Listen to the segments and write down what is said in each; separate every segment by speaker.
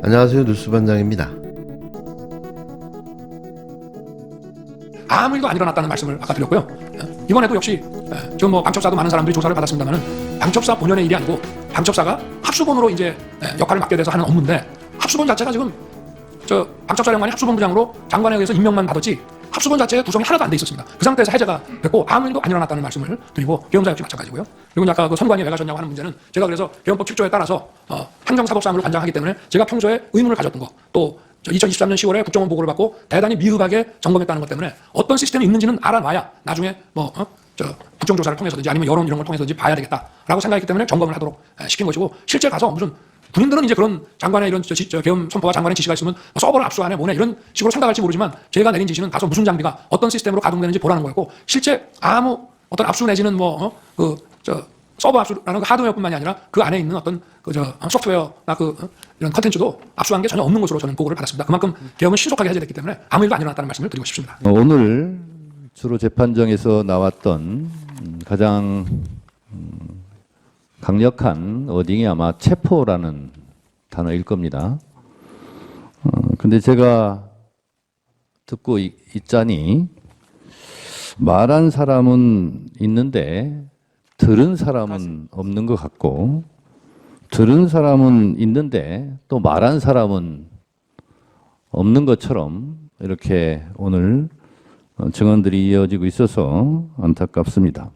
Speaker 1: 안녕하세요, 뉴스반장입니다.
Speaker 2: 아무 일도 안 일어났다는 말씀을 아까 드렸고요. 이번에도 역시 지금 뭐 방첩사도 많은 사람들이 조사를 받았습니다만은 방첩사 본연의 일이 아니고 방첩사가 합수본으로 이제 역할을 맡게 돼서 하는 업무인데, 합수본 자체가 지금 저 방첩사령관이 합수본부장으로 장관에 의해서 임명만 받았지 합수본 자체의 구성이 하나도 안 돼 있었습니다. 그 상태에서 해제가 됐고 아무 일도 안 일어났다는 말씀을 드리고, 계엄사 역시 마찬가지고요. 그리고 아까 그 선관위 왜 가셨냐고 하는 문제는, 제가 그래서 계엄법 7조에 따라서 행정사법사무를 관장하기 때문에 제가 평소에 의문을 가졌던 거, 또 2023년 10월에 국정원 보고를 받고 대단히 미흡하게 점검했다는 것 때문에 어떤 시스템이 있는지는 알아놔야 나중에 국정조사를 통해서든지 아니면 여론 이런 걸 통해서든지 봐야 되겠다라고 생각했기 때문에 점검을 하도록 시킨 것이고, 실제 가서 무슨 군인들은 이제 그런 장관의 이런 계엄 선포와 장관의 지시가 있으면 서버를 압수하네 뭐네 이런 식으로 생각할지 모르지만, 제가 내린 지시는 가서 무슨 장비가 어떤 시스템으로 가동되는지 보라는 거였고, 실제 아무 어떤 압수 내지는 서버 압수라는 그 하드웨어뿐만이 아니라 그 안에 있는 어떤 소프트웨어나 이런 컨텐츠도 압수한 게 전혀 없는 것으로 저는 보고를 받았습니다. 그만큼 계엄은 신속하게 해제됐기 때문에 아무 일도 안 일어났다는 말씀을 드리고 싶습니다.
Speaker 3: 오늘 주로 재판정에서 나왔던 가장 강력한 워딩이 아마 체포라는 단어일 겁니다. 근데 제가 듣고 있자니 말한 사람은 있는데 들은 사람은 없는 것 같고, 들은 사람은 있는데 또 말한 사람은 없는 것처럼 이렇게 오늘 증언들이 이어지고 있어서 안타깝습니다.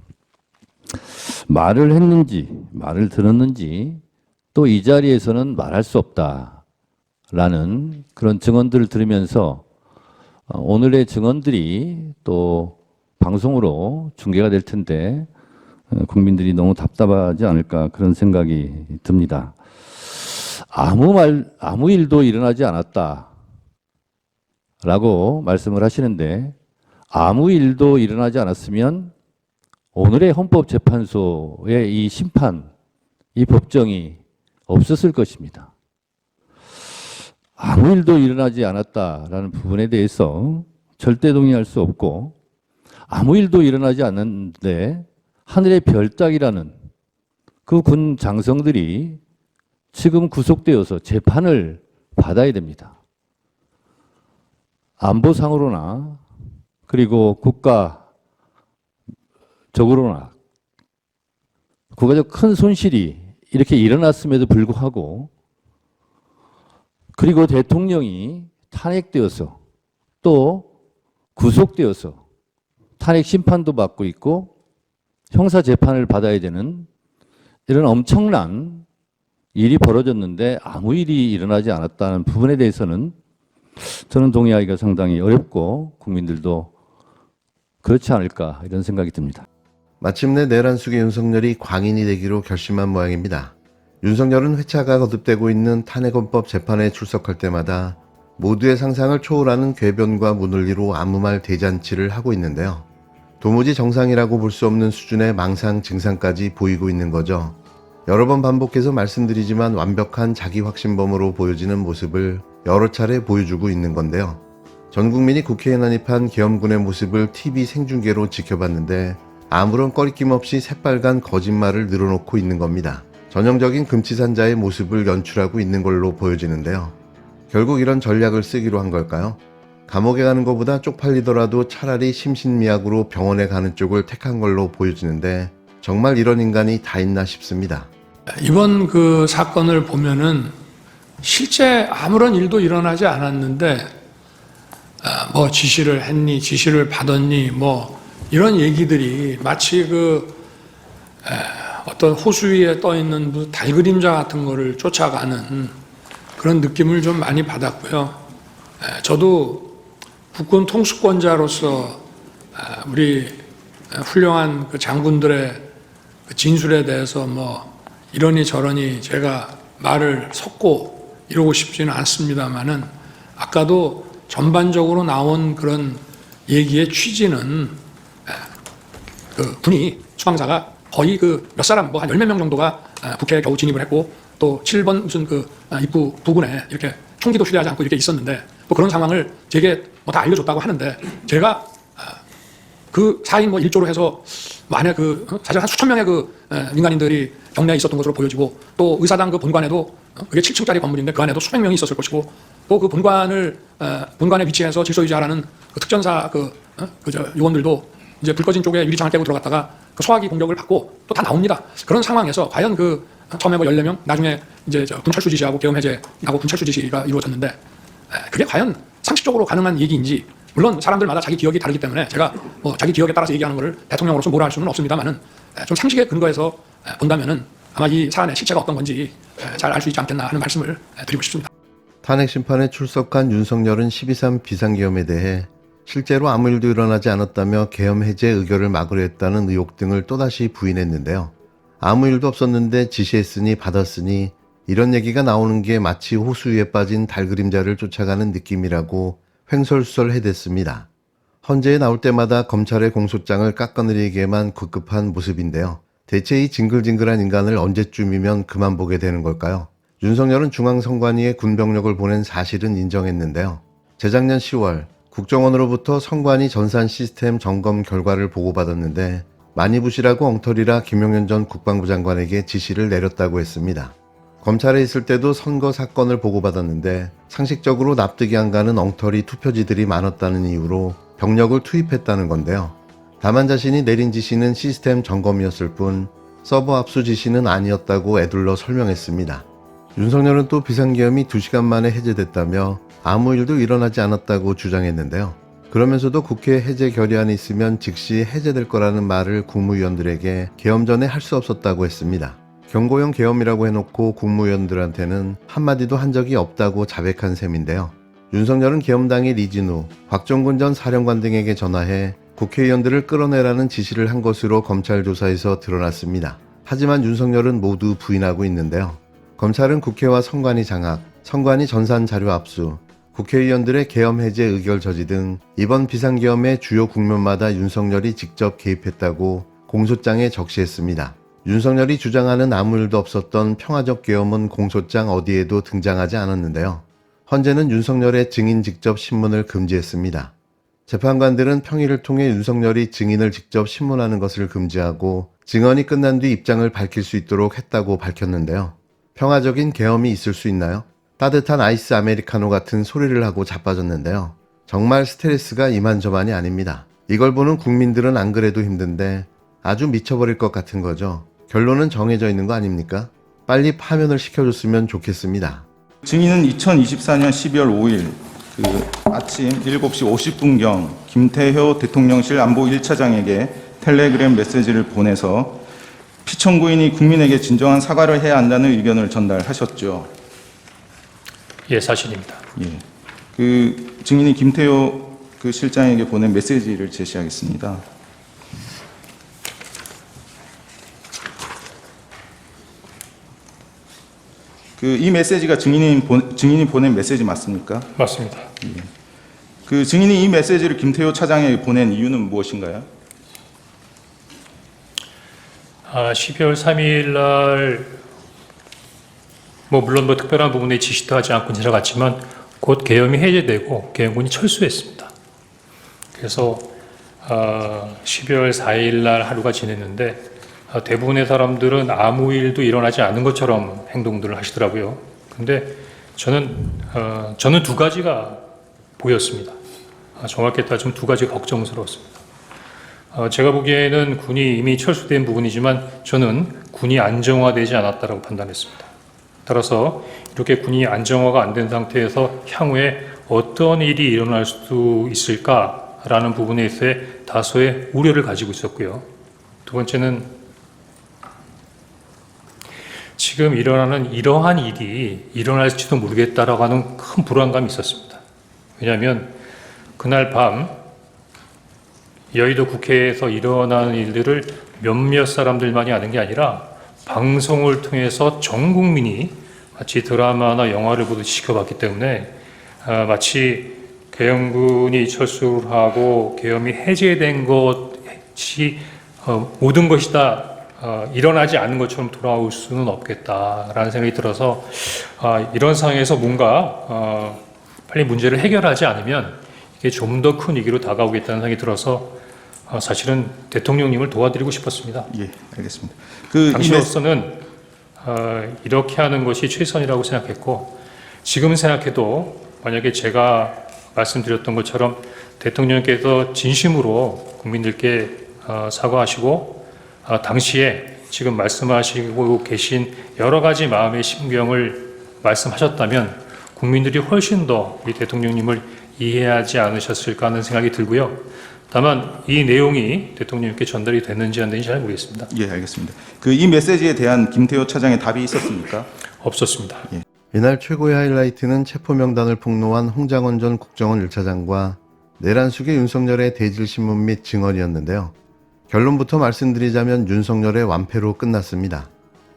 Speaker 3: 말을 했는지 말을 들었는지 또 이 자리에서는 말할 수 없다라는 그런 증언들을 들으면서 오늘의 증언들이 또 방송으로 중계가 될 텐데 국민들이 너무 답답하지 않을까 그런 생각이 듭니다. 아무 일도 일어나지 않았다라고 말씀을 하시는데, 아무 일도 일어나지 않았으면 오늘의 헌법재판소의 이 심판, 이 법정이 없었을 것입니다. 아무 일도 일어나지 않았다라는 부분에 대해서 절대 동의할 수 없고, 아무 일도 일어나지 않았는데 하늘의 별 따기라는 그 군 장성들이 지금 구속되어서 재판을 받아야 됩니다. 안보상으로나 그리고 국가적으로나 국가적 큰 손실이 이렇게 일어났음에도 불구하고, 그리고 대통령이 탄핵되어서 또 구속되어서 탄핵 심판도 받고 있고 형사 재판을 받아야 되는 이런 엄청난 일이 벌어졌는데 아무 일이 일어나지 않았다는 부분에 대해서는 저는 동의하기가 상당히 어렵고 국민들도 그렇지 않을까 이런 생각이 듭니다.
Speaker 1: 마침내 내란숙의 윤석열이 광인이 되기로 결심한 모양입니다. 윤석열은 회차가 거듭되고 있는 탄핵헌법 재판에 출석할 때마다 모두의 상상을 초월하는 궤변과 문을리로 아무 말 대잔치를 하고 있는데요. 도무지 정상이라고 볼 수 없는 수준의 망상 증상까지 보이고 있는 거죠. 여러 번 반복해서 말씀드리지만 완벽한 자기 확신범으로 보여지는 모습을 여러 차례 보여주고 있는 건데요. 전 국민이 국회에 난입한 계엄군의 모습을 TV 생중계로 지켜봤는데 아무런 꺼리낌 없이 새빨간 거짓말을 늘어놓고 있는 겁니다. 전형적인 금치산자의 모습을 연출하고 있는 걸로 보여지는데요. 결국 이런 전략을 쓰기로 한 걸까요? 감옥에 가는 것보다 쪽팔리더라도 차라리 심신미약으로 병원에 가는 쪽을 택한 걸로 보여지는데, 정말 이런 인간이 다 있나 싶습니다.
Speaker 2: 이번 그 사건을 보면은 실제 아무런 일도 일어나지 않았는데 뭐 지시를 했니, 지시를 받았니, 뭐 이런 얘기들이 마치 어떤 호수 위에 떠 있는 무슨 달그림자 같은 거를 쫓아가는 그런 느낌을 좀 많이 받았고요. 저도 국군 통수권자로서 우리 훌륭한 그 장군들의 그 진술에 대해서 뭐 이러니 저러니 제가 말을 섞고 이러고 싶지는 않습니다만은, 아까도 전반적으로 나온 그런 얘기의 취지는 그 군이 수방사가 거의 몇 사람 뭐 한 열 몇 명 정도가 국회에 겨우 진입을 했고, 또 7번 무슨 입구 부근에 이렇게 총기도 휴대하지 않고 이렇게 있었는데, 뭐 그런 상황을 제게 뭐 다 알려줬다고 하는데, 제가 그 4인 뭐 1조로 해서 뭐 안에 사실 한 수천 명의 민간인들이 경내에 있었던 것으로 보여지고, 또 의사당 그 본관에도 그게 7층짜리 건물인데 그 안에도 수백 명이 있었을 것이고, 또 그 본관에 위치해서 질서 유지하라는 그 특전사 요원들도 이제 불 꺼진 쪽에 유리창을 깨고 들어갔다가 그 소화기 공격을 받고 또 다 나옵니다. 그런 상황에서 과연 처음에 뭐 14명, 나중에 이제 군철수 지시하고 계엄 해제하고 군철수 지시가 이루어졌는데, 그게 과연 상식적으로 가능한 얘기인지, 물론 사람들마다 자기 기억이 다르기 때문에 제가 뭐 자기 기억에 따라서 얘기하는 것을 대통령으로서 뭐라 할 수는 없습니다만은, 좀 상식에 근거해서 본다면은 아마 이 사안의 실체가 어떤 건지 잘 알 수 있지 않겠나 하는 말씀을 드리고 싶습니다.
Speaker 1: 탄핵 심판에 출석한 윤석열은 12.3 비상계엄에 대해 실제로 아무 일도 일어나지 않았다며 계엄 해제 의결을 막으려 했다는 의혹 등을 또다시 부인했는데요. 아무 일도 없었는데 지시했으니 받았으니 이런 얘기가 나오는 게 마치 호수 위에 빠진 달 그림자를 쫓아가는 느낌이라고 횡설수설해댔습니다. 헌재에 나올 때마다 검찰의 공소장을 깎아내리기에만 급급한 모습인데요. 대체 이 징글징글한 인간을 언제쯤이면 그만 보게 되는 걸까요? 윤석열은 중앙선관위에 군병력을 보낸 사실은 인정했는데요. 재작년 10월 국정원으로부터 선관위 전산 시스템 점검 결과를 보고받았는데 많이 부실하고 엉터리라 김용현 전 국방부 장관에게 지시를 내렸다고 했습니다. 검찰에 있을 때도 선거 사건을 보고받았는데 상식적으로 납득이 안 가는 엉터리 투표지들이 많았다는 이유로 병력을 투입했다는 건데요. 다만 자신이 내린 지시는 시스템 점검이었을 뿐 서버 압수 지시는 아니었다고 애둘러 설명했습니다. 윤석열은 또 비상계엄이 2시간 만에 해제됐다며 아무 일도 일어나지 않았다고 주장했는데요. 그러면서도 국회 해제 결의안이 있으면 즉시 해제될 거라는 말을 국무위원들에게 계엄 전에 할 수 없었다고 했습니다. 경고형 계엄이라고 해놓고 국무위원들한테는 한마디도 한 적이 없다고 자백한 셈인데요. 윤석열은 계엄 당일 이진 후 곽종근 전 사령관 등에게 전화해 국회의원들을 끌어내라는 지시를 한 것으로 검찰 조사에서 드러났습니다. 하지만 윤석열은 모두 부인하고 있는데요. 검찰은 국회와 선관위 장악, 선관위 전산 자료 압수, 국회의원들의 계엄 해제 의결 저지 등 이번 비상계엄의 주요 국면마다 윤석열이 직접 개입했다고 공소장에 적시했습니다. 윤석열이 주장하는 아무 일도 없었던 평화적 계엄은 공소장 어디에도 등장하지 않았는데요. 헌재는 윤석열의 증인 직접 신문을 금지했습니다. 재판관들은 평의를 통해 윤석열이 증인을 직접 신문하는 것을 금지하고 증언이 끝난 뒤 입장을 밝힐 수 있도록 했다고 밝혔는데요. 평화적인 계엄이 있을 수 있나요? 따뜻한 아이스 아메리카노 같은 소리를 하고 자빠졌는데요. 정말 스트레스가 이만저만이 아닙니다. 이걸 보는 국민들은 안 그래도 힘든데 아주 미쳐버릴 것 같은 거죠. 결론은 정해져 있는 거 아닙니까? 빨리 파면을 시켜줬으면 좋겠습니다.
Speaker 4: 증인은 2024년 12월 5일 아침 7시 50분경 김태효 대통령실 안보 1차장에게 텔레그램 메시지를 보내서 피청구인이 국민에게 진정한 사과를 해야 한다는 의견을 전달하셨죠.
Speaker 5: 예, 사실입니다.
Speaker 4: 예. 증인이 김태효 실장에게 보낸 메시지를 제시하겠습니다. 이 메시지가 증인이 보낸 메시지 맞습니까?
Speaker 5: 맞습니다.
Speaker 4: 예. 증인이 이 메시지를 김태효 차장에게 보낸 이유는 무엇인가요?
Speaker 5: 12월 3일 날 물론 특별한 부분에 지시도 하지 않고 지나갔지만 곧 계엄이 해제되고 계엄군이 철수했습니다. 그래서 12월 4일 날 하루가 지냈는데 대부분의 사람들은 아무 일도 일어나지 않은 것처럼 행동들을 하시더라고요. 근데 저는 두 가지가 보였습니다. 정확히 따지면 두 가지 걱정스러웠습니다. 제가 보기에는 군이 이미 철수된 부분이지만 저는 군이 안정화되지 않았다고 판단했습니다. 따라서 이렇게 군이 안정화가 안 된 상태에서 향후에 어떤 일이 일어날 수 있을까라는 부분에 있어서 다소의 우려를 가지고 있었고요. 두 번째는 지금 일어나는 이러한 일이 일어날지도 모르겠다라고 하는 큰 불안감이 있었습니다. 왜냐하면 그날 밤 여의도 국회에서 일어나는 일들을 몇몇 사람들만이 아는 게 아니라 방송을 통해서 전 국민이 마치 드라마나 영화를 보듯이 지켜봤기 때문에 마치 계엄군이 철수를 하고 계엄이 해제된 것이 모든 것이 다 일어나지 않는 것처럼 돌아올 수는 없겠다라는 생각이 들어서 이런 상황에서 뭔가 빨리 문제를 해결하지 않으면 이게 좀 더 큰 위기로 다가오겠다는 생각이 들어서 사실은 대통령님을 도와드리고 싶었습니다.
Speaker 4: 예, 알겠습니다. 이
Speaker 5: 당시로서는 이렇게 하는 것이 최선이라고 생각했고 지금 생각해도 만약에 제가 말씀드렸던 것처럼 대통령께서 진심으로 국민들께 사과하시고 당시에 지금 말씀하시고 계신 여러 가지 마음의 심경을 말씀하셨다면 국민들이 훨씬 더 이 대통령님을 이해하지 않으셨을까 하는 생각이 들고요. 다만 이 내용이 대통령님께 전달이 됐는지 안 됐는지 잘 모르겠습니다.
Speaker 4: 예, 알겠습니다. 이 메시지에 대한 김태호 차장의 답이 있었습니까?
Speaker 5: 없었습니다.
Speaker 1: 이날 최고의 하이라이트는 체포 명단을 폭로한 홍장원 전 국정원 1차장과 내란숙의 윤석열의 대질신문 및 증언이었는데요. 결론부터 말씀드리자면 윤석열의 완패로 끝났습니다.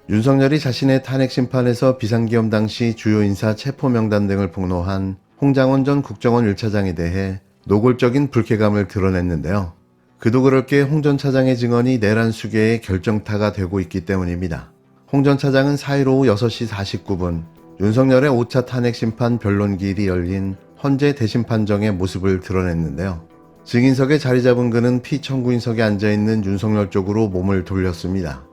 Speaker 1: 윤석열이 자신의 탄핵 심판에서 비상기엄 당시 주요 인사 체포 명단 등을 폭로한 홍장원 전 국정원 1차장에 대해 노골적인 불쾌감을 드러냈는데요. 그도 그럴 게 홍 전 차장의 증언이 내란 수계의 결정타가 되고 있기 때문입니다. 홍 전 차장은 4일 오후 6시 49분 윤석열의 5차 탄핵 심판 변론기일이 열린 헌재 대심판정의 모습을 드러냈는데요. 증인석에 자리 잡은 그는 피청구인석에 앉아있는 윤석열 쪽으로 몸을 돌렸습니다.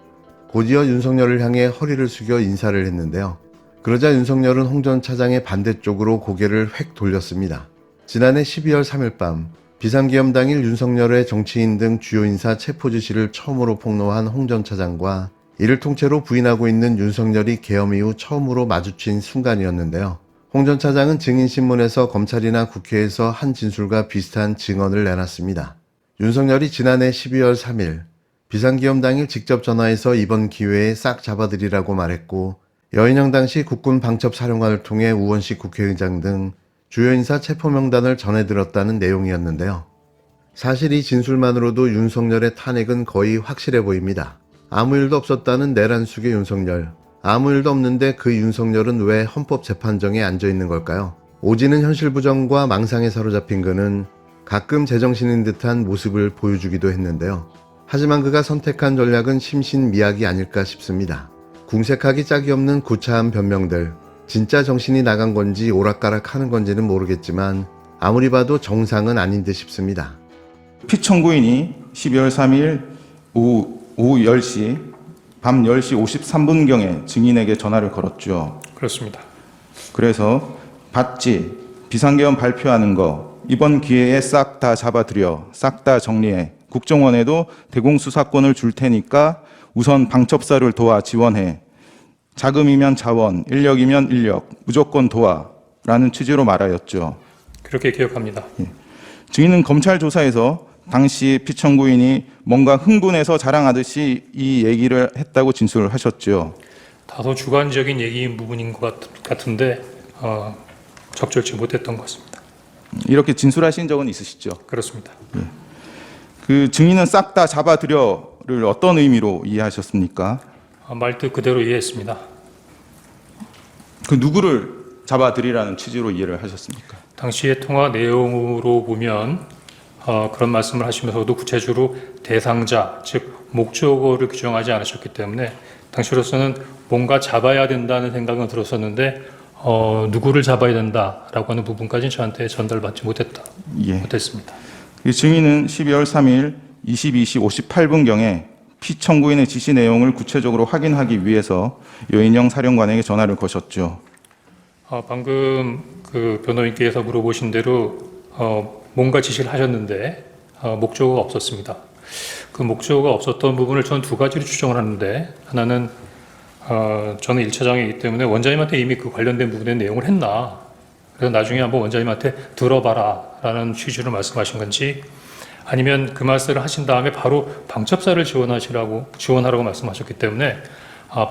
Speaker 1: 곧이어 윤석열을 향해 허리를 숙여 인사를 했는데요. 그러자 윤석열은 홍 전 차장의 반대쪽으로 고개를 획 돌렸습니다. 지난해 12월 3일 밤 비상기엄 당일 윤석열의 정치인 등 주요 인사 체포 지시를 처음으로 폭로한 홍 전 차장과 이를 통째로 부인하고 있는 윤석열이 계엄 이후 처음으로 마주친 순간이었는데요. 홍 전 차장은 증인신문에서 검찰이나 국회에서 한 진술과 비슷한 증언을 내놨습니다. 윤석열이 지난해 12월 3일 비상기엄 당일 직접 전화해서 이번 기회에 싹 잡아드리라고 말했고 여인영 당시 국군 방첩사령관을 통해 우원식 국회의장 등 주요 인사 체포 명단을 전해들었다는 내용이었는데요. 사실 이 진술만으로도 윤석열의 탄핵은 거의 확실해 보입니다. 아무 일도 없었다는 내란숙의 윤석열. 아무 일도 없는데 그 윤석열은 왜 헌법재판정에 앉아있는 걸까요? 오지는 현실 부정과 망상에 사로잡힌 그는 가끔 제정신인 듯한 모습을 보여주기도 했는데요. 하지만 그가 선택한 전략은 심신미약이 아닐까 싶습니다. 궁색하기 짝이 없는 구차한 변명들, 진짜 정신이 나간 건지 오락가락 하는 건지는 모르겠지만 아무리 봐도 정상은 아닌 듯 싶습니다.
Speaker 4: 피청구인이 12월 3일 오후 10시, 밤 10시 53분경에 증인에게 전화를 걸었죠.
Speaker 5: 그렇습니다.
Speaker 4: 그래서 봤지, 비상계엄 발표하는 거 이번 기회에 싹 다 잡아들여, 싹 다 정리해. 국정원에도 대공수사권을 줄 테니까 우선 방첩사를 도와 지원해. 자금이면 자원, 인력이면 인력, 무조건 도와. 라는 취지로 말하였죠.
Speaker 5: 그렇게 기억합니다.
Speaker 4: 증인은 검찰 조사에서 당시 피청구인이 뭔가 흥분해서 자랑하듯이 이 얘기를 했다고 진술을 하셨죠.
Speaker 5: 다소 주관적인 얘기인 부분인 것 같은데 적절치 못했던 것 같습니다.
Speaker 4: 이렇게 진술하신 적은 있으시죠?
Speaker 5: 그렇습니다.
Speaker 4: 그 증인은 싹 다 잡아들여를 어떤 의미로 이해하셨습니까?
Speaker 5: 말뜻 그대로 이해했습니다.
Speaker 4: 그 누구를 잡아들이라는 취지로 이해를 하셨습니까?
Speaker 5: 당시의 통화 내용으로 보면 그런 말씀을 하시면서도 구체적으로 대상자, 즉 목적어를 규정하지 않으셨기 때문에 당시로서는 뭔가 잡아야 된다는 생각은 들었었는데 누구를 잡아야 된다라고 하는 부분까지는 저한테 전달받지 못했습니다.
Speaker 4: 이 증인은 12월 3일 22시 58분경에 피청구인의 지시 내용을 구체적으로 확인하기 위해서 여인영 사령관에게 전화를 거셨죠.
Speaker 5: 방금 그 변호인께서 물어보신 대로 뭔가 지시를 하셨는데 목적어가 없었습니다. 그 목적어가 없었던 부분을 저는 두 가지로 추정을 하는데 하나는 저는 1차장이기 때문에 원장님한테 이미 그 관련된 부분의 내용을 했나 그래서 나중에 한번 원장님한테 들어봐라 라는 취지로 말씀하신 건지 아니면 그 말씀을 하신 다음에 바로 방첩사를 지원하라고 말씀하셨기 때문에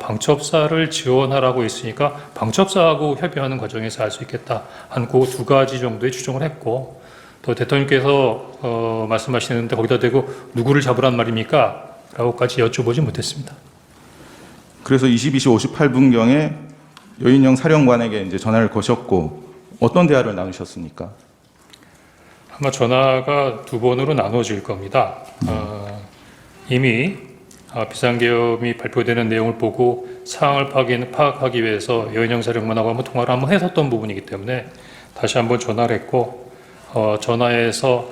Speaker 5: 방첩사를 지원하라고 했으니까 방첩사하고 협의하는 과정에서 알 수 있겠다 한 그 두 가지 정도의 추정을 했고 또 대통령께서 말씀하시는데 거기다 대고 누구를 잡으란 말입니까? 라고까지 여쭤보지 못했습니다.
Speaker 4: 그래서 22시 58분경에 여인영 사령관에게 이제 전화를 거셨고 어떤 대화를 나누셨습니까?
Speaker 5: 아마 전화가 두 번으로 나눠질 겁니다. 이미 비상계엄이 발표되는 내용을 보고 상황을 파악하기 위해서 여인영 사령관하고 한번 통화를 한번 했었던 부분이기 때문에 다시 한번 전화를 했고 전화해서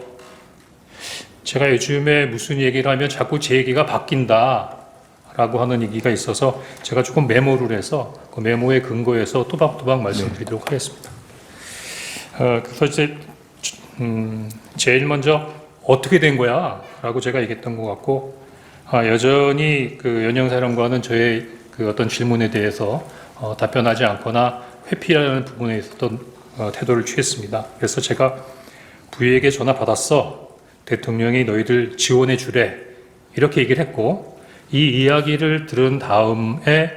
Speaker 5: 제가 요즘에 무슨 얘기를 하면 자꾸 제 얘기가 바뀐다라고 하는 얘기가 있어서 제가 조금 메모를 해서 그 메모에 근거해서 또박또박 말씀드리도록 하겠습니다. 그래서 이제 제일 먼저 어떻게 된 거야? 라고 제가 얘기했던 것 같고, 여전히 그 연영사령관은 저의 그 어떤 질문에 대해서 답변하지 않거나 회피하는 부분에 있었던 태도를 취했습니다. 그래서 제가 부위에게 전화 받았어. 대통령이 너희들 지원해 주래. 이렇게 얘기를 했고, 이 이야기를 들은 다음에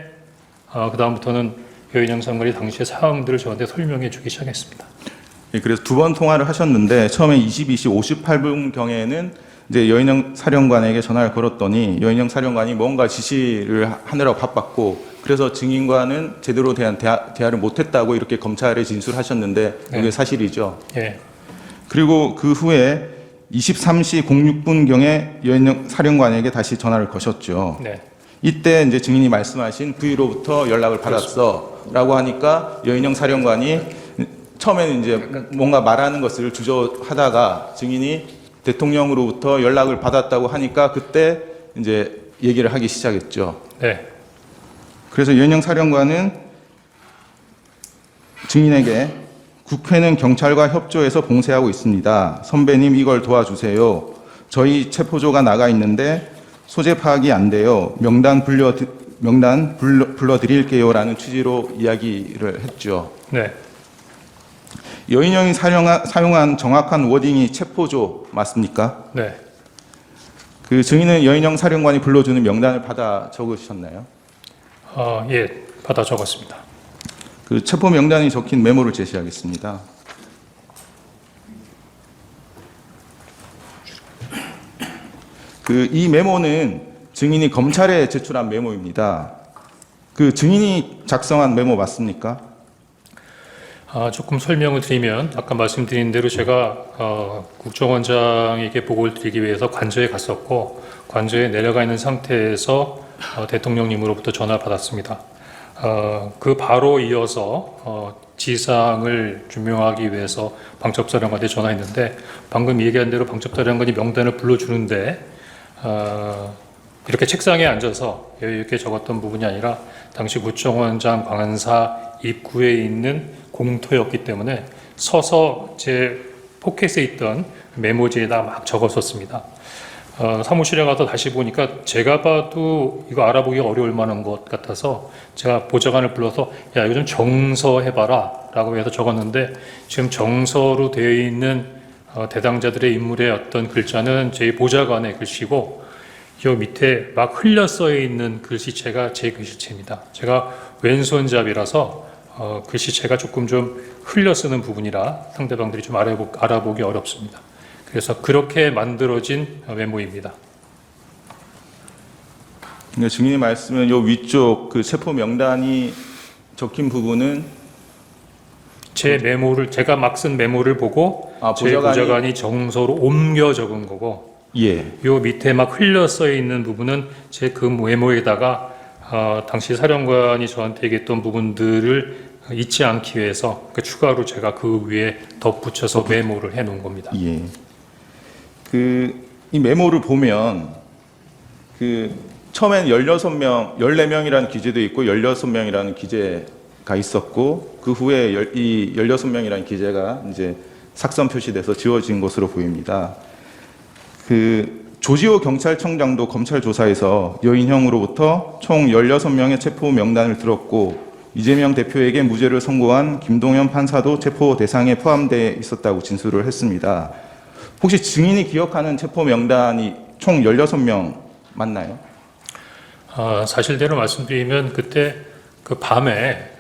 Speaker 5: 그 다음부터는 여인영 장관이 당시의 상황들을 저한테 설명해 주기 시작했습니다.
Speaker 4: 예, 그래서 두 번 통화를 하셨는데 처음에 22시 58분경에는 이제 여인영 사령관에게 전화를 걸었더니 여인영 사령관이 뭔가 지시를 하느라고 바빴고 그래서 증인과는 제대로 대한 대화를 못했다고 이렇게 검찰에 진술하셨는데 이게
Speaker 5: 네.
Speaker 4: 사실이죠.
Speaker 5: 예,
Speaker 4: 그리고 그 후에 23시 06분경에 여인영 사령관에게 다시 전화를 거셨죠.
Speaker 5: 네,
Speaker 4: 이때 이제 증인이 말씀하신 부위로부터 연락을 받았어라고 하니까 여인영 사령관이 처음에는 이제 뭔가 말하는 것을 주저하다가 증인이 대통령으로부터 연락을 받았다고 하니까 그때 이제 얘기를 하기 시작했죠.
Speaker 5: 네,
Speaker 4: 그래서 여인영 사령관은 증인에게 국회는 경찰과 협조해서 봉쇄하고 있습니다. 선배님 이걸 도와주세요. 저희 체포조가 나가 있는데 소재 파악이 안 돼요. 명단 불러드릴게요라는 취지로 이야기를 했죠.
Speaker 5: 네.
Speaker 4: 여인영이 사용한 정확한 워딩이 체포조 맞습니까?
Speaker 5: 네.
Speaker 4: 그 증인은 여인영 사령관이 불러주는 명단을 받아 적으셨나요?
Speaker 5: 예, 받아 적었습니다.
Speaker 4: 그 체포 명단이 적힌 메모를 제시하겠습니다. 그 이 메모는 증인이 검찰에 제출한 메모입니다. 그 증인이 작성한 메모 맞습니까?
Speaker 5: 조금 설명을 드리면 아까 말씀드린 대로 제가 국정원장에게 보고를 드리기 위해서 관저에 갔었고 관저에 내려가 있는 상태에서 대통령님으로부터 전화를 받았습니다. 그 바로 이어서 지상을 규명하기 위해서 방첩사령관한테 전화했는데 방금 얘기한 대로 방첩사령관이 명단을 불러주는데 이렇게 책상에 앉아서 이렇게 적었던 부분이 아니라 당시 구청원장 관사 입구에 있는 공터였기 때문에 서서 제 포켓에 있던 메모지에다 막 적었었습니다. 사무실에 가서 다시 보니까 제가 봐도 이거 알아보기 어려울 만한 것 같아서 제가 보좌관을 불러서 야 이거 좀 정서해봐라 라고 해서 적었는데 지금 정서로 되어 있는 대당자들의 인물의 어떤 글자는 제 보좌관의 글씨고 이 밑에 막 흘려 써 있는 글씨체가 제 글씨체입니다. 제가 왼손잡이라서 글씨체가 조금 좀 흘려 쓰는 부분이라 상대방들이 좀 알아보기 어렵습니다. 그래서 그렇게 만들어진 메모입니다.
Speaker 4: 그러니까 증인이 말씀은 요 위쪽 그 체포 명단이 적힌 부분은
Speaker 5: 제 메모를 제가 막 쓴 메모를 보고 제 보좌관이 정서로 옮겨 적은 거고
Speaker 4: 예.
Speaker 5: 요 밑에 막 흘려 써 있는 부분은 제 그 메모에다가 당시 사령관이 저한테 얘기했던 부분들을 잊지 않기 위해서 추가로 제가 그 위에 덧붙여서 메모를 해 놓은 겁니다.
Speaker 4: 예. 이 메모를 보면 처음엔 16명, 14명이라는 기재도 있고 16명이라는 기재가 있었고 그 후에 이 16명이라는 기재가 이제 삭선 표시돼서 지워진 것으로 보입니다. 조지호 경찰청장도 검찰 조사에서 여인형으로부터 총 16명의 체포 명단을 들었고 이재명 대표에게 무죄를 선고한 김동연 판사도 체포 대상에 포함되어 있었다고 진술을 했습니다. 혹시 증인이 기억하는 체포 명단이 총 16명 맞나요?
Speaker 5: 사실대로 말씀드리면 그때 그 밤에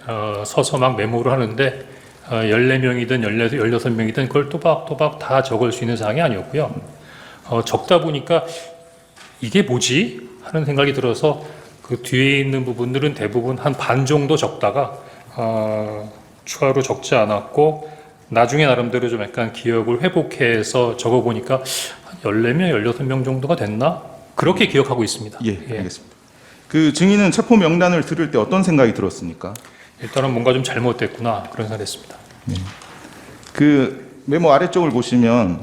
Speaker 5: 서서 막 메모를 하는데 14명이든 16명이든 그걸 또박또박 다 적을 수 있는 사항이 아니었고요. 적다 보니까 이게 뭐지? 하는 생각이 들어서 그 뒤에 있는 부분들은 대부분 한 반 정도 적다가 추가로 적지 않았고 나중에 나름대로 좀 약간 기억을 회복해서 적어보니까 한 14명, 16명 정도가 됐나? 그렇게 기억하고 있습니다.
Speaker 4: 예, 알겠습니다. 그 증인은 체포 명단을 들을 때 어떤 생각이 들었습니까?
Speaker 5: 일단은 뭔가 좀 잘못됐구나 그런 생각을 했습니다.
Speaker 4: 그 메모 아래쪽을 보시면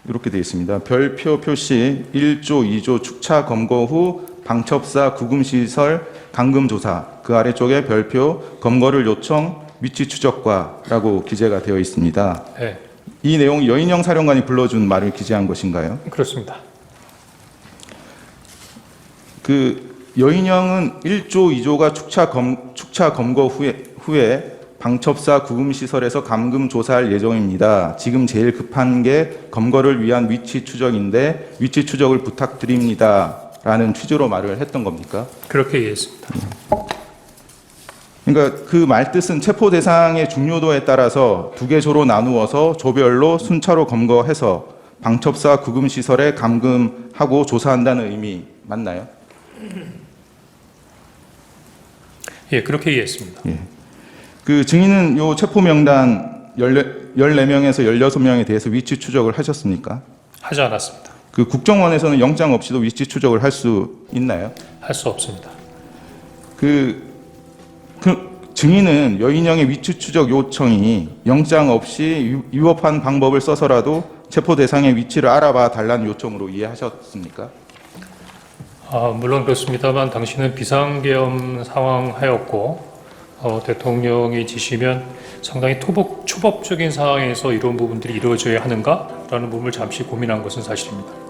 Speaker 4: 이렇게 되어 있습니다. 별표 표시 1조 2조 축차 검거 후 방첩사 구금시설 감금조사, 그 아래쪽에 별표 검거를 요청 위치 추적과라고 기재가 되어 있습니다.
Speaker 5: 네,
Speaker 4: 이 내용 여인영 사령관이 불러준 말을 기재한 것인가요?
Speaker 5: 그렇습니다.
Speaker 4: 그 여인영은 1조 2조가 축차 검거 후에 방첩사 구금시설에서 감금 조사할 예정입니다. 지금 제일 급한 게 검거를 위한 위치 추적인데 위치 추적을 부탁드립니다. 라는 취지로 말을 했던 겁니까?
Speaker 5: 그렇게 이해했습니다.
Speaker 4: 그러니까 그 말뜻은 체포 대상의 중요도에 따라서 두 개 조로 나누어서 조별로 순차로 검거해서 방첩사 구금시설에 감금하고 조사한다는 의미 맞나요?
Speaker 5: 예, 그렇게 이해했습니다.
Speaker 4: 그 증인은 요 체포 명단 14명에서 16명에 대해서 위치 추적을 하셨습니까?
Speaker 5: 하지 않았습니다.
Speaker 4: 그 국정원에서는 영장 없이도 위치 추적을 할 수 있나요?
Speaker 5: 할 수 없습니다.
Speaker 4: 그 증인은 여인영의 위치 추적 요청이 영장 없이 위법한 방법을 써서라도 체포 대상의 위치를 알아봐 달라는 요청으로 이해하셨습니까?
Speaker 5: 물론 그렇습니다만 당신은 비상계엄 상황하였고 대통령이 지시면 상당히 초법적인 상황에서 이런 부분들이 이루어져야 하는가라는 부분을 잠시 고민한 것은 사실입니다.